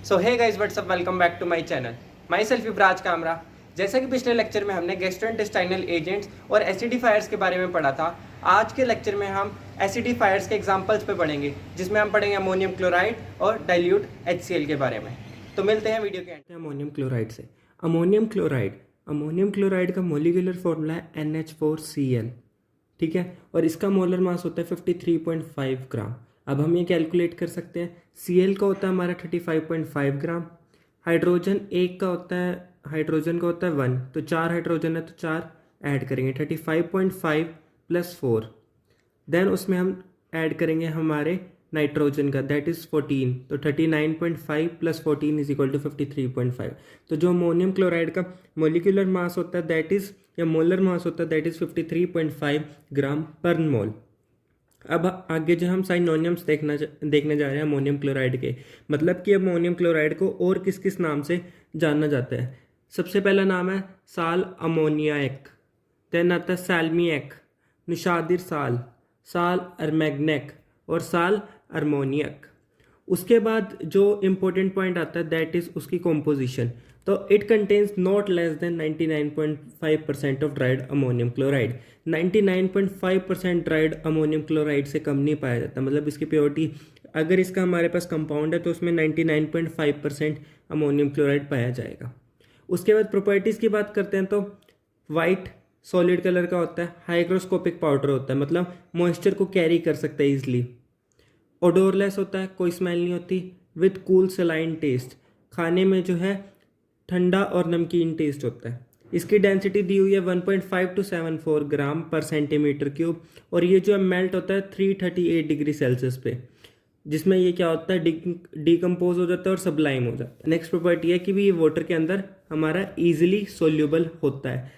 So hey guys what's up, welcome back to my channel. Myself Yuvraj Kamra. जैसा कि पिछले lecture में हमने गैस्ट्रोइंटेस्टाइनल एजेंट्स और एसिडिफायर्स के बारे में पढ़ा था, आज के लेक्चर में हम एसिडिफायर्स के एग्जांपल्स पे पढ़ेंगे, जिसमें हम पढ़ेंगे अमोनियम क्लोराइड और डाइल्यूट HCl के बारे में। तो मिलते हैं वीडियो के एंड। अमोनियम क्लोराइड से अमोनियम क्लोराइड का मोलिकुलर फॉर्मूला है NH4Cl, ठीक है, और इसका मोलर मास होता है 53.5 ग्राम। अब हम ये कैलकुलेट कर सकते हैं। Cl का होता है हमारा 35.5 ग्राम, हाइड्रोजन हाइड्रोजन का होता है 1, तो 4 हाइड्रोजन है तो 4 ऐड करेंगे, 35.5 + 4, देन उसमें हम ऐड करेंगे हमारे नाइट्रोजन का, दैट इज़ 14, तो 39.5 + 14 = 53.5। तो जो अमोनियम क्लोराइड का मोलिकुलर मास होता है दैट इज़, या मोलर मास होता है दैट इज़ 53.5 ग्राम पर मोल। अब आगे जो हम साइनोनियम्स देखने जा रहे हैं अमोनियम क्लोराइड के, मतलब कि अमोनियम क्लोराइड को और किस किस नाम से जाना जाता है। सबसे पहला नाम है साल अमोनियाक, देन आता है सैल्मियक, निशादिर साल अरमैग्नेक और साल अमोनियक। उसके बाद जो इम्पोर्टेंट पॉइंट आता है दैट इज़ उसकी कॉम्पोजिशन। तो it contains not less than 99.5% of dried ammonium chloride. 99.5% dried ammonium chloride से कम नहीं पाया जाता, मतलब इसकी प्योरिटी, अगर इसका हमारे पास कंपाउंड है तो उसमें 99.5% अमोनियम क्लोराइड पाया जाएगा। उसके बाद प्रॉपर्टीज़ की बात करते हैं तो वाइट सॉलिड कलर का होता है, हाइग्रोस्कोपिक पाउडर होता है, मतलब मॉइस्चर को कैरी कर सकता है ईजिली, ओडोरलेस होता है, कोई स्मेल नहीं होती, विथ कूल सलाइन टेस्ट, खाने में जो है ठंडा और नमकीन टेस्ट होता है। इसकी डेंसिटी दी हुई है 1.5 to 74 ग्राम पर सेंटीमीटर क्यूब, और ये जो है मेल्ट होता है 338 डिग्री सेल्सियस पे, जिसमें ये क्या होता है डिकम्पोज हो जाता है और सबलाइम हो जाता है। नेक्स्ट प्रॉपर्टी है कि भी ये वाटर के अंदर हमारा ईजिली सोल्यूबल होता है,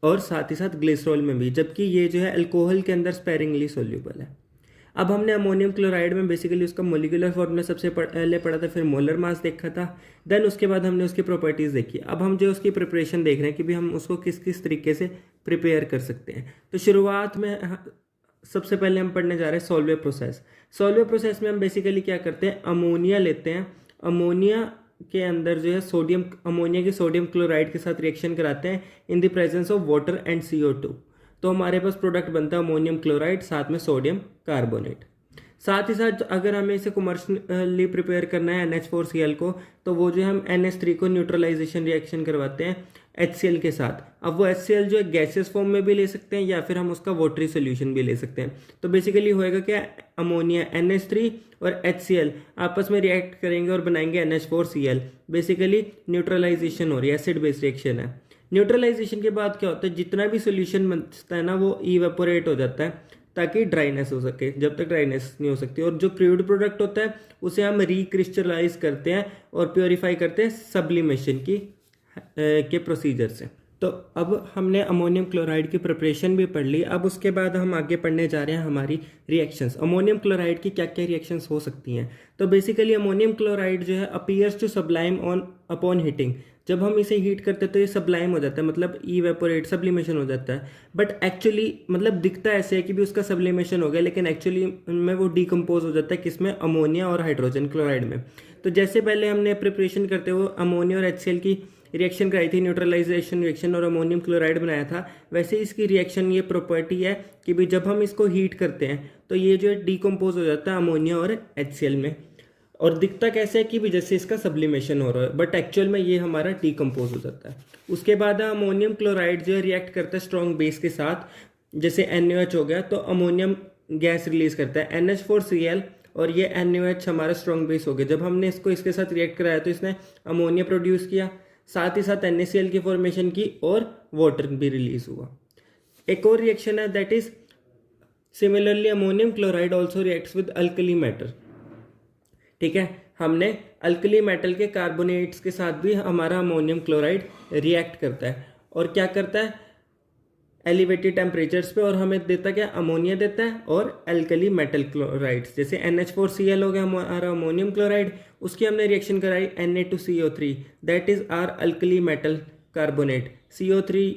और साथ ही साथ ग्लिसरॉल में भी, जबकि ये जो है अल्कोहल के अंदर स्पेरिंगली सोल्यूबल है। अब हमने अमोनियम क्लोराइड में बेसिकली उसका मोलिकुलर फॉर्मूला सबसे पहले पढ़ा था, फिर मोलर मास देखा था, देन उसके बाद हमने उसकी प्रॉपर्टीज़ देखी। अब हम जो उसकी प्रिपरेशन देख रहे हैं कि भी हम उसको किस किस तरीके से प्रिपेयर कर सकते हैं। तो शुरुआत में सबसे पहले हम पढ़ने जा रहे हैं सॉल्वे प्रोसेस में हम बेसिकली क्या करते हैं, अमोनिया लेते हैं, अमोनिया के अंदर जो है अमोनिया की सोडियम क्लोराइड के साथ रिएक्शन कराते हैं in the presence of water and CO2, तो हमारे पास प्रोडक्ट बनता है अमोनियम क्लोराइड साथ में सोडियम कार्बोनेट। साथ ही साथ अगर हमें इसे कमर्शियली प्रिपेयर करना है NH4Cl को, तो वो जो हम NH3 को न्यूट्रलाइजेशन रिएक्शन करवाते हैं HCl के साथ। अब वो HCl जो है गैसेस फॉर्म में भी ले सकते हैं या फिर हम उसका वाटरी सोल्यूशन भी ले सकते हैं। तो बेसिकली होएगा क्या, अमोनिया NH3 और HCl आपस में रिएक्ट करेंगे और बनाएंगे NH4Cl। बेसिकली न्यूट्रलाइजेशन हो रही है, एसिड बेस रिएक्शन है। न्यूट्रलाइजेशन के बाद क्या होता है, जितना भी सोल्यूशन बनता है ना वो इवेपोरेट हो जाता है ताकि ड्राइनेस हो सके, जब तक ड्राइनेस नहीं हो सकती। और जो प्योर्ड प्रोडक्ट होता है उसे हम रिक्रिस्टलाइज करते हैं और प्योरीफाई करते हैं सब्लिमेशन के प्रोसीजर से। तो अब हमने अमोनियम क्लोराइड की प्रिपरेशन भी पढ़ ली। अब उसके बाद हम आगे पढ़ने जा रहे हैं हमारी रिएक्शंस। अमोनियम क्लोराइड की क्या क्या रिएक्शंस हो सकती हैं। तो बेसिकली अमोनियम क्लोराइड जो है appears to sublime upon heating. जब हम इसे हीट करते हैं तो ये सब्लाइम हो जाता है, मतलब इवेपोरेट सब्लिमेशन हो जाता है। बट एक्चुअली मतलब दिखता ऐसे है कि भी उसका सब्लिमेशन हो गया, लेकिन एक्चुअली में वो डिकम्पोज हो जाता है किसमें, अमोनिया और हाइड्रोजन क्लोराइड में। तो जैसे पहले हमने प्रिपरेशन करते हुए अमोनिया और HCl की रिएक्शन कराई थी, न्यूट्रलाइजेशन रिएक्शन, और अमोनियम क्लोराइड बनाया था, वैसे इसकी रिएक्शन ये प्रॉपर्टी है कि भी जब हम इसको हीट करते हैं तो ये जो है डिकम्पोज हो जाता है अमोनिया और HCl में, और दिखता कैसे है कि भी जैसे इसका सब्लिमेशन हो रहा है, बट एक्चुअल में ये हमारा डिकम्पोज हो जाता है। उसके बाद अमोनियम क्लोराइड जो है रिएक्ट करता है स्ट्रॉन्ग बेस के साथ, जैसे NaOH हो गया तो अमोनियम गैस रिलीज करता है NH4Cl, और ये NaOH हमारा स्ट्रॉन्ग बेस हो गया। जब हमने इसको इसके साथ रिएक्ट कराया तो इसने अमोनिया प्रोड्यूस किया, साथ ही साथ NaCl की फॉर्मेशन की और वाटर भी रिलीज हुआ। एक और रिएक्शन है that is similarly ammonium chloride also reacts with alkali metal, ठीक है। हमने अल्कली मेटल के कार्बोनेट्स के साथ भी हमारा अमोनियम क्लोराइड रिएक्ट करता है, और क्या करता है एलिवेटेड टेम्परेचर्स पे, और हमें देता क्या, अमोनिया देता है और अल्कली मेटल क्लोराइड्स। जैसे NH4Cl हो गया हमारा अमोनियम क्लोराइड, उसकी हमने रिएक्शन कराई Na2CO3, that is are alkali metal carbonate. CO3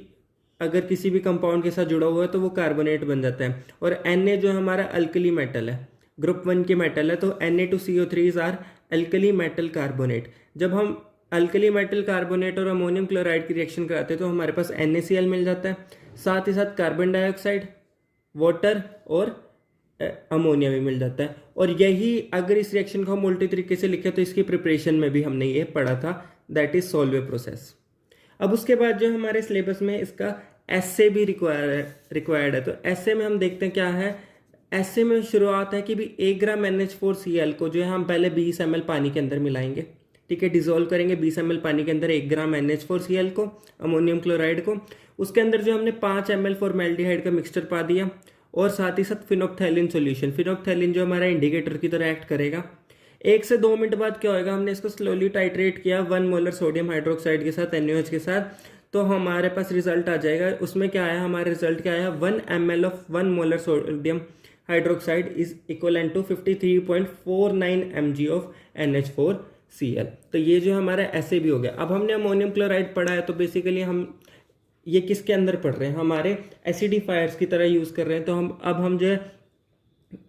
अगर किसी भी कंपाउंड के साथ जुड़ा हुआ है तो वो कार्बोनेट बन जाता है, और Na जो हमारा अल्कली मेटल है, ग्रुप 1 के मेटल है, तो Na2CO3 is are alkali metal carbonate. जब हम अल्कली मेटल कार्बोनेट और अमोनियम क्लोराइड की रिएक्शन कराते हैं तो हमारे पास NaCl मिल जाता है, साथ ही साथ कार्बन डाइऑक्साइड, वाटर और अमोनिया भी मिल जाता है। और यही अगर इस रिएक्शन को हम उल्टे तरीके से लिखें तो इसकी प्रिपरेशन में भी हमने ये पढ़ा था, दैट इज सोल्वे प्रोसेस। अब उसके बाद जो हमारे सिलेबस में इसका एसे भी रिक्वायर्ड है, तो एसे में हम देखते हैं क्या है। एसे में शुरुआत है कि भी 1 ग्राम NH4Cl को जो है हम पहले 20 ml पानी के अंदर मिलाएंगे, ठीक है, डिजोल्व करेंगे 20 ml पानी के अंदर 1 ग्राम NH4Cl को, अमोनियम क्लोराइड को। उसके अंदर जो हमने 5 ml फॉर्मेल्डिहाइड का मिक्सचर पा दिया और साथ ही साथ फिनोक्थैलिन सॉल्यूशन। फिनोक्थैलिन जो हमारा इंडिकेटर की तरह एक्ट करेगा। 1 से 2 मिनट बाद क्या होगा, हमने इसको स्लोली टाइट्रेट किया 1 मोलर सोडियम हाइड्रोक्साइड के साथ, NaOH के साथ, तो हमारे पास रिजल्ट आ जाएगा। उसमें क्या आया, हमारा रिजल्ट क्या आया, 1 ml of 1 molar sodium hydroxide is equivalent to 53.49 mg of NH4Cl। तो ये जो हमारा ऐसे भी हो गया। अब हमने अमोनियम क्लोराइड पढ़ा है, तो बेसिकली हम ये किसके अंदर पढ़ रहे हैं, हमारे एसिडिफायर्स की तरह यूज कर रहे हैं। तो हम जो है,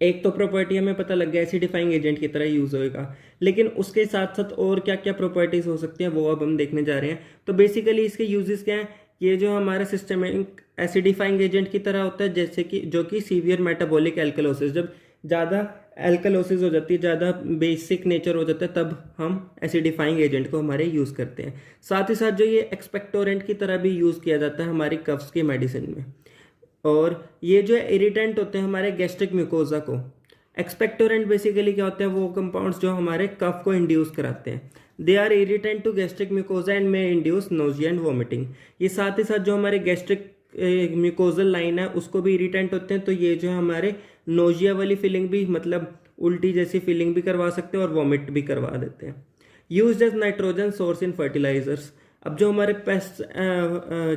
एक तो प्रॉपर्टी हमें पता लग गया एसिडिफाइंग एजेंट की तरह यूज होएगा, लेकिन उसके साथ साथ और क्या क्या प्रॉपर्टीज हो सकती हैं वो अब हम देखने जा रहे हैं। तो बेसिकली इसके यूजेस क्या हैं, ये जो हमारा सिस्टमिक एसिडिफाइंग एजेंट की तरह होता है, जैसे कि जो कि सीवियर मेटाबॉलिक एल्कलोसिस, जब ज़्यादा एल्कलोसिस हो जाती है, ज़्यादा बेसिक नेचर हो जाता है, तब हम एसिडिफाइंग एजेंट को हमारे यूज़ करते हैं। साथ ही साथ जो ये एक्सपेक्टोरेंट की तरह भी यूज़ किया जाता है हमारी कफ्स की मेडिसिन में। और ये जो इरिटेंट होते हैं हमारे गैस्ट्रिक म्यूकोजा को। एक्सपेक्टोरेंट बेसिकली क्या होते हैं, वो कंपाउंड्स जो हमारे कफ को इंड्यूस कराते हैं। They are irritant to gastric mucosa and may induce nausea and vomiting. ये साथ ही साथ जो हमारे गैस्ट्रिक म्यूकोजल लाइन है उसको भी इरिटेंट होते हैं, तो ये जो हमारे नोजिया वाली फीलिंग भी, मतलब उल्टी जैसी फीलिंग भी करवा सकते हैं और वॉमिट भी करवा देते हैं। Used as nitrogen source in fertilisers. अब जो हमारे पेस्ट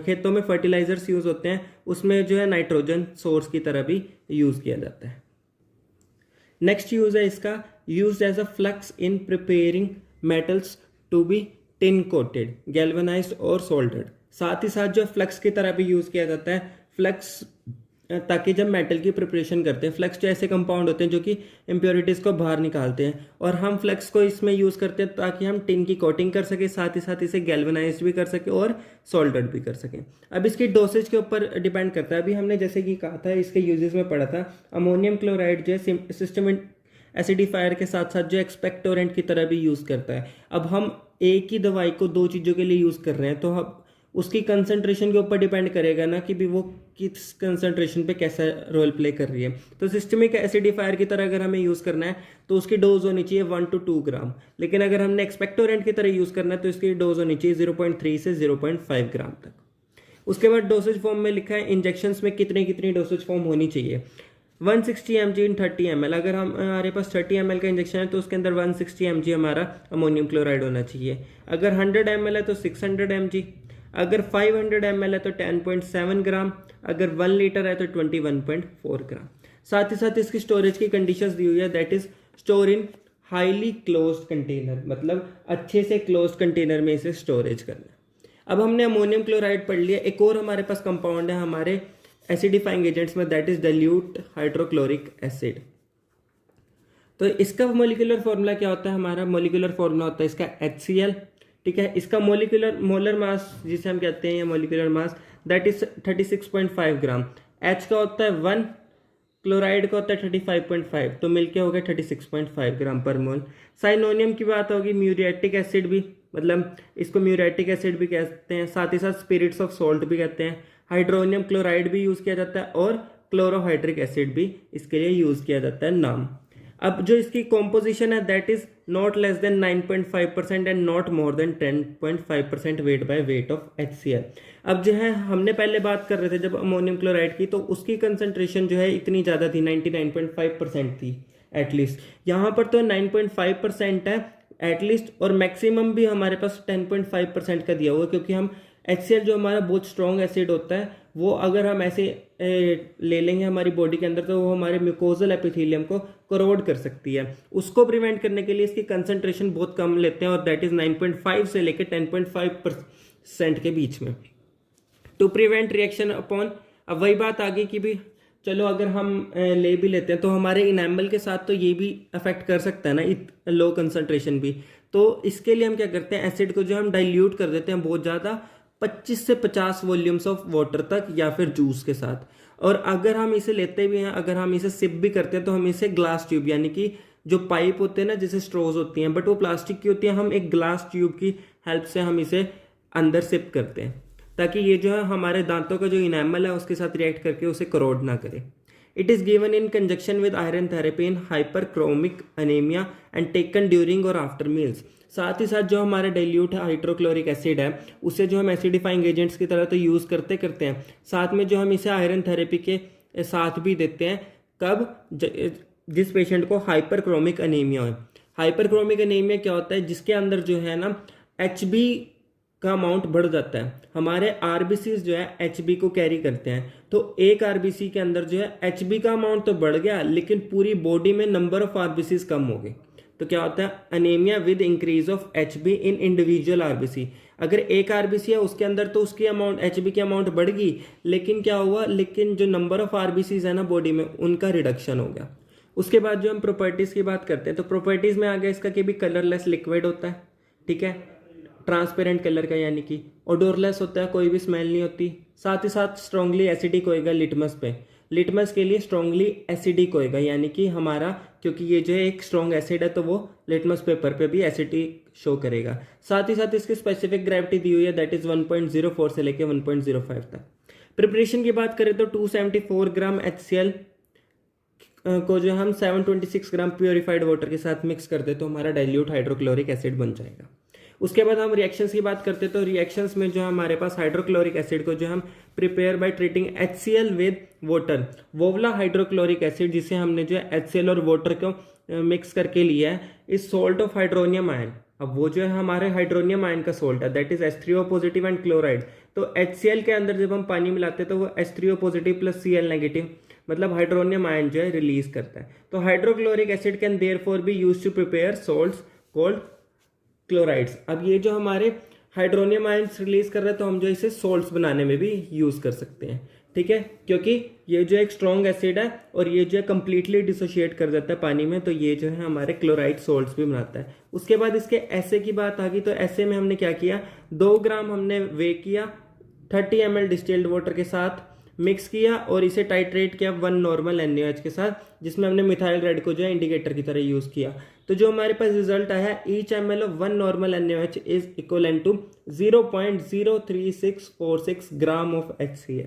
खेतों में फर्टिलाइजर्स यूज होते हैं उसमें जो है नाइट्रोजन सोर्स की तरह भी यूज किया जाता है। नेक्स्ट यूज है इसका, used as a flux in preparing metals to be tin coated, galvanised और सोल्डर्ड। साथ ही साथ जो फ्लक्स की तरह भी यूज किया जाता है, फ्लक्स ताकि जब मेटल की प्रिपरेशन करते हैं, फ्लक्स जो ऐसे कंपाउंड होते हैं जो कि इम्प्योरिटीज़ को बाहर निकालते हैं, और हम फ्लक्स को इसमें यूज़ करते हैं ताकि हम टिन की कोटिंग कर सकें, साथ ही साथ इसे गैल्वेनाइज भी कर सकें और सोल्डर्ड भी कर सकें। अब इसकी डोसेज के ऊपर डिपेंड करता है। अभी हमने जैसे कि कहा था, इसके यूजेस में पढ़ा था, अमोनियम क्लोराइड जो है सिस्टम एसिडिफायर के साथ साथ जो एक्सपेक्टोरेंट की तरह भी यूज़ करता है। अब हम एक ही दवाई को 2 चीज़ों के लिए यूज़ कर रहे हैं, तो हम उसकी कंसंट्रेशन के ऊपर डिपेंड करेगा ना कि भी वो किस कंसंट्रेशन पे कैसा रोल प्ले कर रही है। तो सिस्टमिक एसिडिफायर की तरह अगर हमें यूज़ करना है तो उसकी डोज होनी चाहिए 1 to 2 ग्राम, लेकिन अगर हमने एक्सपेक्टोरेंट की तरह यूज़ करना है तो इसकी डोज होनी चाहिए 0.3 से 0.5 ग्राम तक। उसके बाद डोसेज फॉर्म में लिखा है इंजेक्शंस में कितनी डोसेज फॉर्म होनी चाहिए। 160 mg इन 30 ml। अगर हमारे पास 30 ml का इंजेक्शन है तो उसके अंदर 160 mg हमारा अमोनियम क्लोराइड होना चाहिए। अगर 100 ml है तो 600 mg, अगर 500 ml है तो 10.7 ग्राम, अगर 1 लीटर है तो 21.4 ग्राम। साथ ही साथ इसकी स्टोरेज की कंडीशंस दी हुई है, that is store in highly closed container, मतलब अच्छे से क्लोज्ड कंटेनर में इसे स्टोरेज करना। अब हमने अमोनियम क्लोराइड पढ़ लिया। एक और हमारे पास कंपाउंड है हमारे एसिडिफाइंग एजेंट्स में, that is dilute hydrochloric acid. तो इसका मोलिकुलर फॉर्मूला क्या होता है, हमारा मोलिकुलर फॉर्मूला होता है इसका HCl, ठीक है। इसका मोलर मास जिसे हम कहते हैं molecular mass, that is 36.5 gram. H का होता है 1, क्लोराइड का होता है 35.5, तो मिलके हो गया 36.5 ग्राम पर मोल। साइनोनियम की बात होगी, म्यूरिएटिक एसिड भी, मतलब इसको म्यूरिएटिक एसिड भी कहते हैं, साथ ही साथ स्पिरिट्स ऑफ सॉल्ट भी कहते हैं। हाइड्रोनियम क्लोराइड भी यूज किया जाता है और क्लोरोहाइड्रिक एसिड भी इसके लिए यूज किया जाता है नाम। अब जो इसकी कॉम्पोजिशन है, that is not less than 9.5% and not more than 10.5% weight by weight of HCl। अब जो है हमने पहले बात कर रहे थे जब अमोनियम क्लोराइड की, तो उसकी कंसंट्रेशन जो है इतनी ज़्यादा थी, 99.5% थी एटलीस्ट। यहाँ पर तो 9.5% है एटलीस्ट, और मैक्सिमम भी हमारे पास 10.5% का दिया हुआ है, क्योंकि हम HCl जो हमारा बहुत स्ट्रॉन्ग एसिड होता है, वो अगर हम ऐसे ले लेंगे हमारी बॉडी के अंदर तो वो हमारे म्यूकोजल एपिथेलियम को करोड कर सकती है। उसको प्रिवेंट करने के लिए इसकी कंसंट्रेशन बहुत कम लेते हैं, और दैट इज 9.5 से लेकर 10.5% के बीच में, टू प्रिवेंट रिएक्शन अपॉन। अब वही बात आ गई कि भी चलो अगर हम ले भी लेते हैं तो हमारे इनेमल के साथ तो ये भी अफेक्ट कर सकता है ना, लो कंसंट्रेशन भी। तो इसके लिए हम क्या करते हैं, एसिड को जो हम डाइल्यूट कर देते हैं बहुत ज़्यादा, 25 से 50 वॉल्यूम्स ऑफ वाटर तक या फिर जूस के साथ। और अगर हम इसे लेते भी हैं, अगर हम इसे सिप भी करते हैं तो हम इसे ग्लास ट्यूब, यानी कि जो पाइप होते हैं ना जैसे स्ट्रोज होती हैं, बट वो प्लास्टिक की होती है, हम एक ग्लास ट्यूब की हेल्प से हम इसे अंदर सिप करते हैं, ताकि ये जो है हमारे दांतों का जो इनेमल है उसके साथ रिएक्ट करके उसे करोड ना करे। It is given in conjunction with iron therapy in hyperchromic anaemia and taken during और आफ्टर मील्स। साथ ही साथ जो हमारा डाइल्यूट हाइड्रोक्लोरिक एसिड है उसे जो हम एसिडिफाइंग एजेंट्स की तरह तो यूज़ करते हैं, साथ में जो हम इसे आयरन थेरेपी के साथ भी देते हैं। कब? जिस पेशेंट को हाइपरक्रोमिक अनीमिया हो। हाइपरक्रोमिक अनीमिया क्या होता है, जिसके अंदर जो है ना HB का अमाउंट बढ़ जाता है। हमारे आरबीसीज जो है HB को कैरी करते हैं, तो एक आरबीसी के अंदर जो है HB का अमाउंट तो बढ़ गया, लेकिन पूरी बॉडी में नंबर ऑफ आरबीसीज कम हो गए। तो क्या होता है, anaemia with increase of HB in individual RBC. अगर एक आरबीसी है उसके अंदर तो उसकी अमाउंट HB की अमाउंट बढ़ गई, लेकिन क्या हुआ, लेकिन जो नंबर ऑफ आरबीसीज है ना बॉडी में उनका रिडक्शन हो गया। उसके बाद जो हम प्रॉपर्टीज की बात करते हैं, तो प्रॉपर्टीज में आ गया इसका कि भी कलरलेस लिक्विड होता है, ठीक है, ट्रांसपेरेंट कलर का, यानी कि ओडोरलेस होता है, कोई भी स्मेल नहीं होती। साथ ही साथ स्ट्रांगली एसिडिक होएगा लिटमस पे। लिटमस के लिए स्ट्रांगली एसिडिक होएगा, यानी कि हमारा, क्योंकि ये जो है एक स्ट्रॉन्ग एसिड है तो वो लिटमस पेपर पे भी एसिडिक शो करेगा। साथ ही साथ इसकी स्पेसिफिक ग्रेविटी दी हुई है, दैट इज 1.04 से लेके 1.05 तक। प्रिपरेशन की बात करें तो 274 ग्राम HCl को जो हम 726 ग्राम प्योरीफाइड वाटर के साथ मिक्स कर दे तो हमारा डाइल्यूट हाइड्रोक्लोरिक एसिड बन जाएगा। उसके बाद हम रिएक्शंस की बात करते हैं, तो रिएक्शंस में जो हमारे पास हाइड्रोक्लोरिक एसिड को जो हम prepare by treating HCl with water, वोवला हाइड्रोक्लोरिक एसिड जिसे हमने जो है HCl और वाटर को मिक्स करके लिया है, इस सोल्ट ऑफ हाइड्रोनियम आयन। अब वो जो है हमारे हाइड्रोनियम आयन का सोल्ट है, that is H3O positive and chloride. तो HCl के अंदर जब हम पानी मिलाते हैं तो वो H3O positive plus Cl negative, मतलब हाइड्रोनियम आयन जो है रिलीज करता है। तो hydrochloric acid can therefore be used to prepare salts called chlorides. अब ये जो हमारे हाइड्रोनियम आयन्स रिलीज कर रहे हैं तो हम जो इसे सॉल्ट्स बनाने में भी यूज कर सकते हैं, ठीक है, क्योंकि ये जो एक स्ट्रॉन्ग एसिड है और ये जो है कंप्लीटली डिसोशिएट कर देता है पानी में, तो ये जो है हमारे क्लोराइड सॉल्ट्स भी बनाता है। उसके बाद इसके एसे की बात आ गई, तो एसे में हमने क्या किया, 2 ग्राम हमने वे किया 30 ml डिस्टिल्ड वाटर के साथ मिक्स किया और इसे टाइट्रेट किया 1 नॉर्मल NaOH के साथ, जिसमें हमने मिथाइल रेड को जो है इंडिकेटर की तरह यूज किया। तो जो हमारे पास रिजल्ट आया है, each ml of 1 normal NaOH is equal to 0.03646 gram of HCl।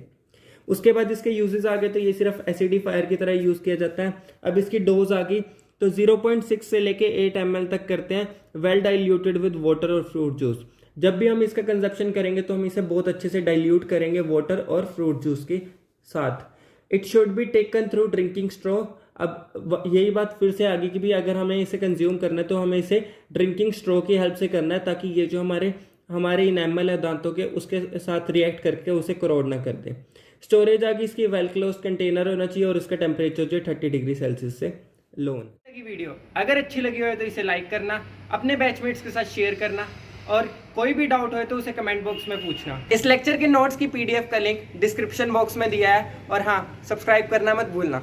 उसके बाद इसके यूजेस आ गए, तो ये सिर्फ एसिडिफायर की तरह यूज किया जाता है। अब इसकी डोज आ गई, तो 0.6 से लेके 8 ml तक करते हैं, वेल डाइल्यूटेड विद वाटर और फ्रूट जूस। जब भी हम इसका कंजप्शन करेंगे तो हम इसे बहुत अच्छे से डाइल्यूट करेंगे वाटर और फ्रूट जूस के साथ। It should be taken through drinking straw. अब यही बात फिर से आगे कि भी अगर हमें इसे कंज्यूम करना है तो हमें इसे ड्रिंकिंग स्ट्रॉ की हेल्प से करना है, ताकि ये जो हमारे इनेमल है दांतों के उसके साथ रिएक्ट करके उसे करोड ना कर दे। स्टोरेज आ गई इसकी, वेल क्लोज कंटेनर होना चाहिए और उसका टेम्परेचर जो 30 डिग्री सेल्सियस से लो होना। वीडियो अगर अच्छी लगी हो तो इसे लाइक करना, अपने बैचमेट्स के साथ शेयर करना, और कोई भी डाउट हो तो उसे कमेंट बॉक्स में पूछना। इस लेक्चर के नोट्स की PDF का लिंक डिस्क्रिप्शन बॉक्स में दिया है, और हाँ, सब्सक्राइब करना मत भूलना।